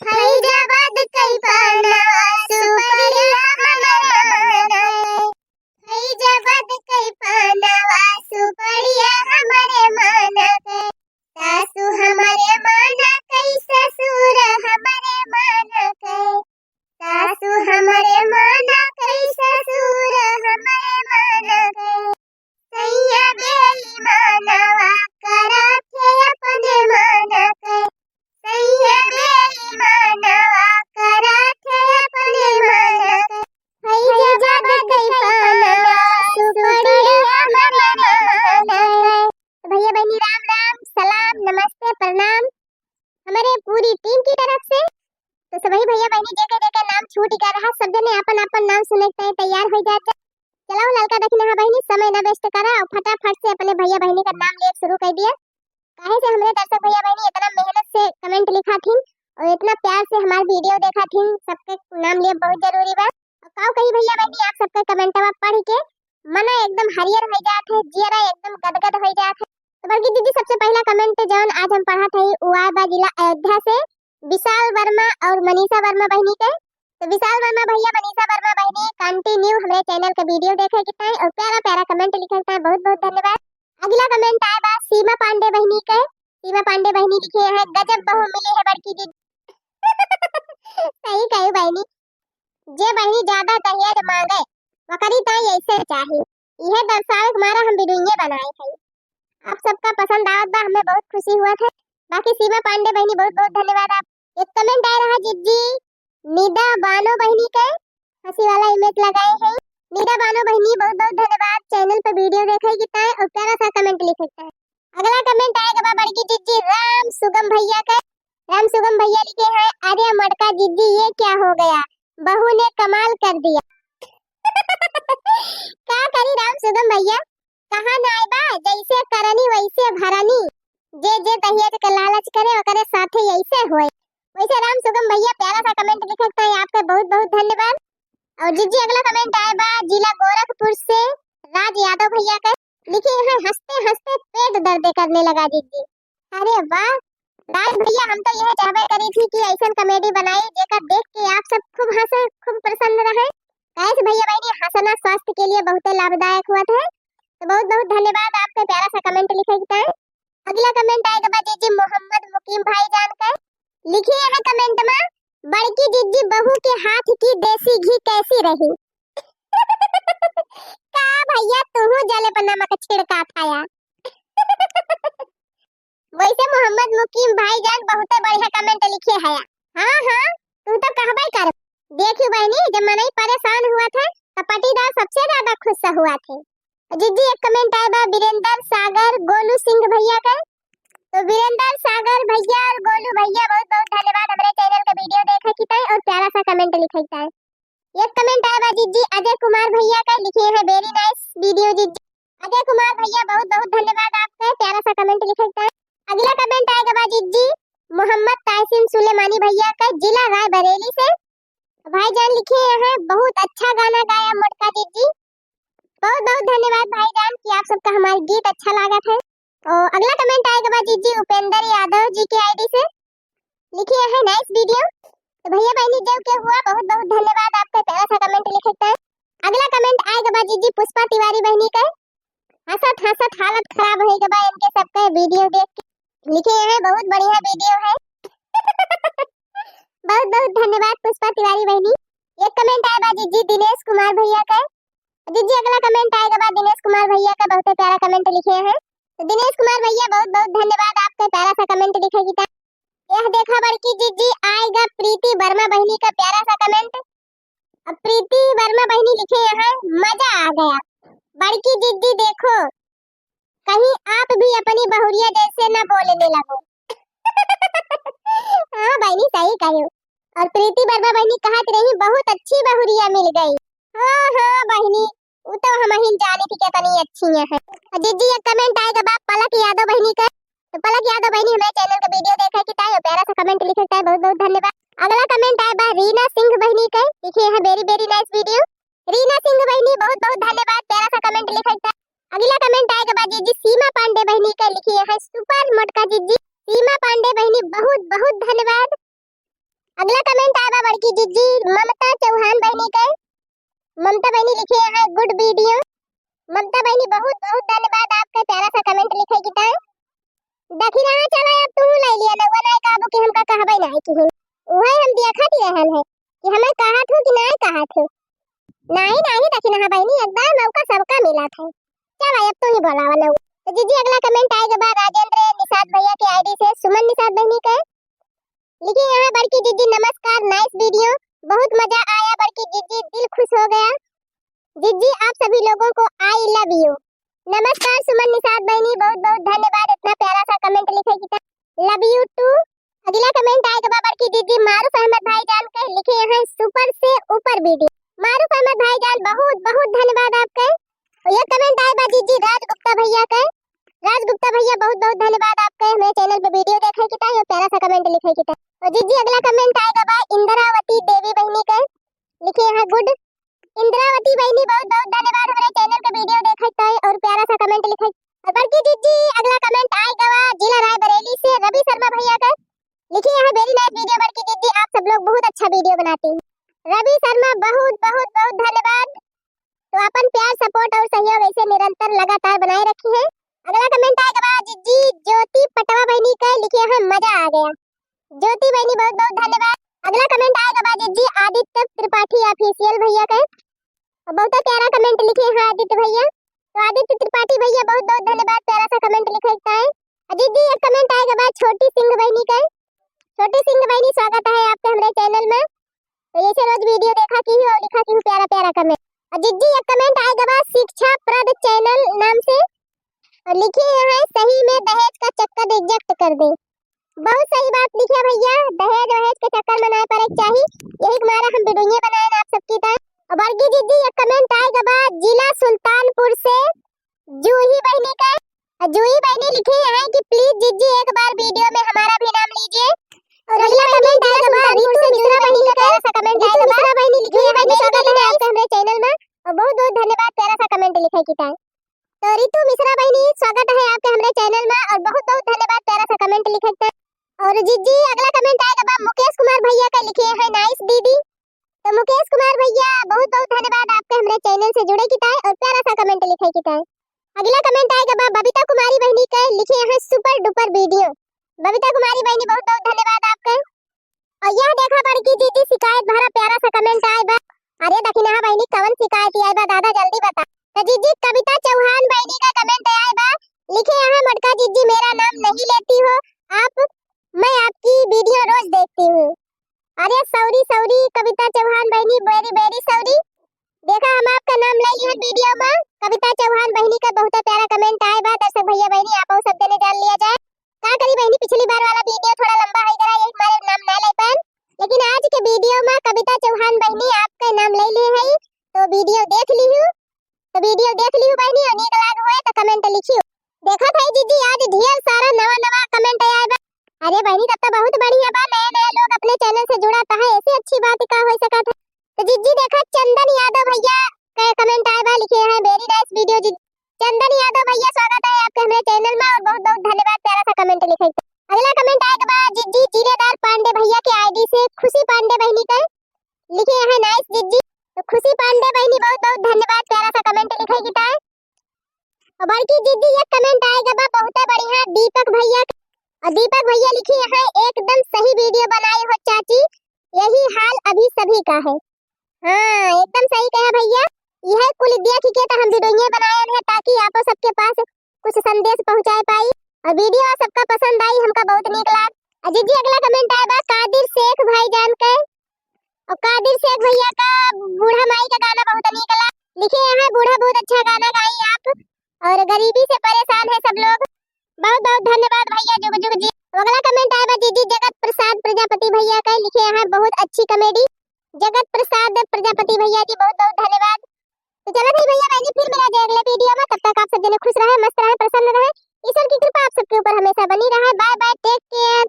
फैजाबाद कई पाना सुपरिया हमरे माना फैजाबाद कई पाना सुपरिया हमरे माना सासू हमरे माना कई ससुर हमरे माना सासू हमरे माना कई ससुर हमरे माना सैया बेईमानवा कराथे अपने माना सैया बेईमानवा कराथे अपने माना फैजाबाद कई पाना सुपरिया हमरे माना। भैया बहनी राम राम सलाम नमस्ते प्रणाम हमारे पूरी टीम की तरफ से। तो सभी भैया बहनी जेके नाम छूट गया रहा सब जने अपन अपन नाम सुने के तैयार हो जाते। चलो लड़का देखने हाँ बहनी समय न वेस्ट करा और फटाफट से अपने भैया बहनी का नाम ले शुरू कर दिया। काहे से हमरे दर्शक भैया बहनी इतना मेहनत से कमेंट लिखा थी और इतना प्यार से हमारे वीडियो देखा थी, सबके नाम लिए बहुत जरूरी बा। और काऊ कही भैया बहनी आप सबके कमेंटवा पढ़ के मना एकदम हरियर हो जात है, जियरा एकदम गदगद हो जात है। तो बल्कि दीदी सबसे पहला कमेंट जौन आज हम पढ़ा थे वो आया जिला अयोध्या से विशाल वर्मा और मनीषा वर्मा बहनी के। तो विशाल वर्मा भैया मनीषा वर्मा बहनी कंटिन्यू हमारे चैनल का वीडियो देखे कितना और प्यारा प्यारा कमेंट लिखे है, बहुत बहुत धन्यवाद। अगला कमेंट आया बा सीमा पांडे बहनी के। सीमा पांडे बहनी लिखे हैं गजब बहू मिली है बड़की दीदी। सही कही बहनी, जे बहनी ज्यादा दहेज मांगे वकरी ताई ऐसे चाहिए, यह दर्शावे हमारा हम वीडियो बनाए थे। आप सबका पसंद आवत बा, हमें बहुत खुशी हुआ है। बाकी सीमा पांडे बहनी बहुत बहुत धन्यवाद। आप एक कमेंट आया रहा जिज्जी निदा बानो बहनी के, हंसी वाला इमेज लगाए हैं। निदा बानो बहनी बहुत बहुत धन्यवाद, चैनल पे वीडियो देखे कितना है और प्यारा सा कमेंट लिखे है। अगला कमेंट आएगा बा बड़की जिज्जी राम सुगम भैया के। राम सुगम भैया लिखे हैं अरे मटका जिज्जी ये क्या हो गया, बहू ने कमाल कर दिया। क्या करी राम सुगम भैया, कहा ना आए बा जैसे करनी वैसे भरनी, जे जे दहेज के लालच करे ओकरे साथे ऐसे होए। वैसे राम सुगम भैया प्यारा सा कमेंट लिखता है, आपका बहुत बहुत धन्यवाद। और जिज्जी अगला कमेंट आए बा जिला गोरखपुर से राज यादव भैया के। लिखे हैं हंसते हंसते पेट दर्द करने लगा जिज्जी। अरे वाह राज भैया, हम तो यह चाहबे करी थी कि ऐसा कॉमेडी बनाई जेकर देख के आप सब खूब हंसे खूब प्रसन्न रहे। कैसे भैया बहनी हंसना स्वास्थ्य के लिए बहुत लाभदायक हुआ है। तो बहुत बहुत धन्यवाद, आपका प्यारा सा कमेंट लिखे है। अगला कमेंट आएगा बा जिज्जी मोहम्मद मुकीम भाईजान का। लिखिए है कमेंट में बड़की जिज्जी बहू के हाथ की देसी घी कैसी रही। का भैया तू जले पर नमक छिड़का खाया। वैसे मोहम्मद मुकीम भाईजान बहुत बढ़िया कमेंट लिखे है। हाँ हाँ तू तो कहबे कर। देखियो बहनी जब मैं परेशान हुआ था तो पटीदार सबसे ज्यादा खुश हुआ थे। जिज्जी एक कमेंट आया बा वीरेंद्र सागर गोलू सिंह भैया का। तो वीरेंद्र सागर भैया और गोलू भैया बहुत बहुत धन्यवाद, हमारे चैनल का वीडियो देखे कितना और प्यारा सा कमेंट लिखे है। एक कमेंट आया बा जिज्जी अजय कुमार भैया का, लिखे हैं वेरी नाइस वीडियो जिज्जी। अजय कुमार भैया बहुत बहुत धन्यवाद, आपका प्यारा सा कमेंट लिखे है। अगला कमेंट आएगा बा जिज्जी मोहम्मद तासिम सुलेमानी भैया का जिला रायबरेली से। भाईजान लिखे हैं बहुत अच्छा गाना गाया मोटका जिज्जी। बहुत बहुत धन्यवाद भाईजान कि आप सबका हमारा गीत अच्छा लगा था। और अगला कमेंट आएगा बा जिज्जी उपेंद्र यादव जी के आईडी से। लिखे हैं नाइस वीडियो। तो भैया बहनी जब के हुआ बहुत बहुत धन्यवाद, आपका प्यारा सा कमेंट लिखे है। अगला कमेंट आएगा बा जिज्जी पुष्पा तिवारी बहनी का। हंसत हंसत हालत खराब हो गई बा इनके सबका वीडियो देख के। लिखे हैं बहुत बढ़िया वीडियो है। बहुत बहुत धन्यवाद पुष्पा तिवारी बहनी। एक कमेंट आया बा जिज्जी दिनेश कुमार भैया का। जिज्जी अगला कमेंट आएगा बा दिनेश कुमार भैया का, बहुत प्यारा कमेंट लिखे हैं। तो दिनेश कुमार भैया बहुत बहुत धन्यवाद, आपका प्यारा सा कमेंट लिखेगी। यह देखा बड़की जिज्जी आएगा प्रीति वर्मा बहनी का प्यारा सा कमेंट। अब प्रीति वर्मा बहनी लिखे हैं मजा आ गया बड़की जिज्जी, देखो कहीं आप भी अपनी बहुरिया जैसे न बोलने लगो। हाँ बहनी सही कहो। और प्रीति वर्मा बहनी कहत रही बहुत अच्छी बहुरिया मिल गई। हाँ हाँ बहनी वो तो हम ही जाने थी कितनी अच्छी है। जिज्जी एक कमेंट आएगा बा पलक यादव बहनी का। तो पलक यादव बहनी हमारे चैनल का वीडियो देखा कि ताई प्यारा सा कमेंट लिखे है, बहुत बहुत धन्यवाद। अगला कमेंट आया बा रीना सिंह बहनी का। लिखे है very very nice video. Reena Singh बहनी बहुत बहुत धन्यवाद, प्यारा सा कमेंट लिखा है। अगला कमेंट आएगा बा जिज्जी सीमा पांडे बहनी का। लिखी है सुपर मोटका जिज्जी। सीमा पांडे बहनी बहुत बहुत धन्यवाद। अगला कमेंट आया बड़की जीजी ममता चौहान बहनी का। ममता बहनी लिखे हैं गुड वीडियो। ममता बहनी बहुत बहुत धन्यवाद आपका प्यारा सा कमेंट लिखे की ताई। देखी रहा चला अब तू ले लिया ना वो नहीं काबू कि हमका कहबे नहीं कि वही हम दिया खाती रहल है कि हमें कहा थू कि नहीं कहा थू। नहीं नहीं देखी ना बहनी एकदम मौका सबका मिला था। चल अब तू ही बोलावा ना। तो जीजी अगला कमेंट आएगा बा राजेंद्र निषाद भैया के आईडी से सुमन निषाद बहनी का। लिखिए यहाँ बड़की जीजी नमस्कार नाइस वीडियो बहुत मजा आया बड़की जीजी दिल खुश हो गया। जीजी आप सभी लोगों को आई लव यू। नमस्कार सुमन निषाद बहनी बहुत बहुत धन्यवाद इतना प्यारा सा कमेंट लिखे की लव यू टू। अगला कमेंट आएगा बा बड़की जीजी मारूफ अहमद भाईजान के। लिखे यहाँ सुपर से ऊपर वीडियो। मारूफ अहमद भाईजान बहुत बहुत धन्यवाद आपका। और ये कमेंट आए बा जीजी राज गुप्ता भैया का। राज गुप्ता भैया बहुत बहुत धन्यवाद आपका हमें चैनल पे वीडियो देखे की ताई और प्यारा सा कमेंट लिखे की ताई। और जीजी अगला कमेंट आएगा बा इंद्रावती देवी बहनी का। लिखे यहाँ गुड। इंद्रावती बहनी बहुत बहुत धन्यवाद हमारे चैनल पे वीडियो देखे ताई और प्यारा सा कमेंट लिखे। और बड़की जीजी अगला कमेंट आएगा बा जिला रायबरेली से रवि शर्मा भैया का। लिखिए यहाँ वेरी नाइस वीडियो बड़की जीजी आप सब लोग बहुत अच्छा वीडियो बनाती हैं। रवि शर्मा बहुत बहुत बहुत धन्यवाद। तो अपन प्यार सपोर्ट और सहयोग ऐसे निरंतर लगातार बनाए रखी है। अगला कमेंट आएगा बा जीजी ज्योति पटवा बहनी का। लिखिए यहाँ मजा आ गया। ज्योति बहनी बहुत बहुत धन्यवाद। अगला कमेंट आएगा बा जीजी आदित्य त्रिपाठी ऑफिशियल भैया का। बहुत प्यारा कमेंट लिखे हैं आदित्य भैया। तो आदित्य त्रिपाठी भैया बहुत बहुत धन्यवाद प्यारा सा कमेंट लिखे है। जीजी एक कमेंट आएगा बा छोटी सिंह बहनी का। छोटी सिंह बहनी स्वागत है आपका हमारे चैनल में। तो ये रोज वीडियो देखा की और लिखा की प्यारा प्यारा कमेंट। जीजी एक कमेंट आएगा बा शिक्षा प्रद चैनल नाम से। और लिखे हैं सही में दहेज का चक्कर रिजेक्ट कर दे। बहुत सही बात लिखे भैया दहेज वहेज के चक्कर में ना पड़े चाहिए यही हमारा हम वीडियो बनाए आप सबकी तरह। और बड़की जीजी एक कमेंट आएगा बा जिला सुल्तानपुर से जूही बहनी का। जूही बहनी लिखे हैं कि प्लीज जीजी एक बार वीडियो में हमारा भी नाम लीजिए। और अगला कमेंट आएगा बा ऋतु मिश्रा बहनी का। प्यारा सा कमेंट आएगा बा मिश्रा बहनी लिखी है स्वागत है आपका हमारे चैनल में और बहुत बहुत धन्यवाद प्यारा सा कमेंट लिखे की ताई। तो ऋतु मिश्रा बहनी स्वागत है आपका हमारे चैनल में और बहुत बहुत धन्यवाद प्यारा सा कमेंट लिखे की। और जीजी अगला कमेंट आएगा बा मुकेश कुमार भैया का। लिखे हैं नाइस दीदी। तो मुकेश कुमार भैया बहुत बहुत धन्यवाद आपके हमारे चैनल से जुड़े की ताई और प्यारा सा कमेंट लिखे की ताई। अगला कमेंट आएगा बा बबीता कुमारी बहनी का। लिखे हैं सुपर डुपर वीडियो। बबीता कुमारी बहनी बहुत बहुत धन्यवाद आपका। और यह देखा बड़की जीजी शिकायत भरा प्यारा सा कमेंट आए बा। अरे दखिना बहनी कवन शिकायत आई बा दादा जल्दी बता। तो जीजी कविता चौहान बहनी का कमेंट आए बा। लिखे यहाँ मटका जीजी मेरा नाम नहीं लेती हो आप मैं आपकी वीडियो रोज देखती हूँ। अरे सॉरी सॉरी कविता चौहान बहनी वेरी वेरी सॉरी। देखा हम आपका नाम ले लिए वीडियो में। कविता चौहान बहनी का बहुत प्यारा कमेंट आए बा। दर्शक भैया बहनी आप सब देने जान लिया जाए क्या करी बहनी पिछली बार वाला वीडियो थोड़ा लंबा है जरा यही हमारे नाम ना ले पाए लेकिन आज के वीडियो में कविता चौहान बहनी आपका नाम ले लिए है तो वीडियो देख ली हूँ। तो वीडियो देख ली हूँ बहनी और नीक लाग होए तो कमेंट लिखियो। देखा था जीजी आज ढेर सारा नवा नवा कमेंट आया बा। अरे बहनी तब तो बहुत बढ़िया बा नए नए लोग अपने चैनल से जुड़ा था ऐसी अच्छी बात का हो सका था। तो जीजी देखा चंदन यादव भैया का कमेंट आया बा। लिखे हैं वेरी नाइस वीडियो जीजी। चंदन यादव भैया स्वागत है आपके हमारे चैनल में और बहुत बहुत धन्यवाद प्यारा सा कमेंट लिखे। अगला कमेंट आएगा बा जीजी जिलेदार पांडे भैया के आईडी से खुशी पांडे बहनी का। लिखे हैं नाइस जीजी। तो खुशी पांडे बहनी बहुत बहुत धन्यवाद प्यारा सा कमेंट लिखे की ताई। और बड़की जीजी ये कमेंट आएगा बा बहुत बढ़िया दीपक भैया। और दीपक भैया लिखी है एकदम सही वीडियो बनाई हो चाची यही हाल अभी सभी का है। हाँ एकदम सही कहा भैया यह कुल देख के तो हम वीडियो बनाए हैं ताकि आप सबके पास कुछ संदेश पहुंचाए पाई और वीडियो सबका पसंद आई हमका बहुत नीक लाग। जीजी अगला कमेंट आया बा कादिर शेख भाईजान का। और कादिर शेख भैया का बूढ़ा माई का गाना बहुत नीक लाग। लिखे हैं बूढ़ा बहुत अच्छा गाना गाई आप और गरीबी से परेशान है सब लोग। बहुत बहुत धन्यवाद भैया जुग जुग जी। अगला कमेंट आया बा जीजी जगत प्रसाद प्रजापति भैया का। लिखे हैं बहुत अच्छी कॉमेडी जगत प्रसाद प्रजापति भैया जी बहुत बहुत धन्यवाद। तो चलो भाई भैया बहनी फिर मिला जाए अगले वीडियो में। तब तक आप सब जने खुश रहे मस्त रहे प्रसन्न रहे ईश्वर की कृपा आप सबके ऊपर हमेशा बनी रहे। Bye bye take care.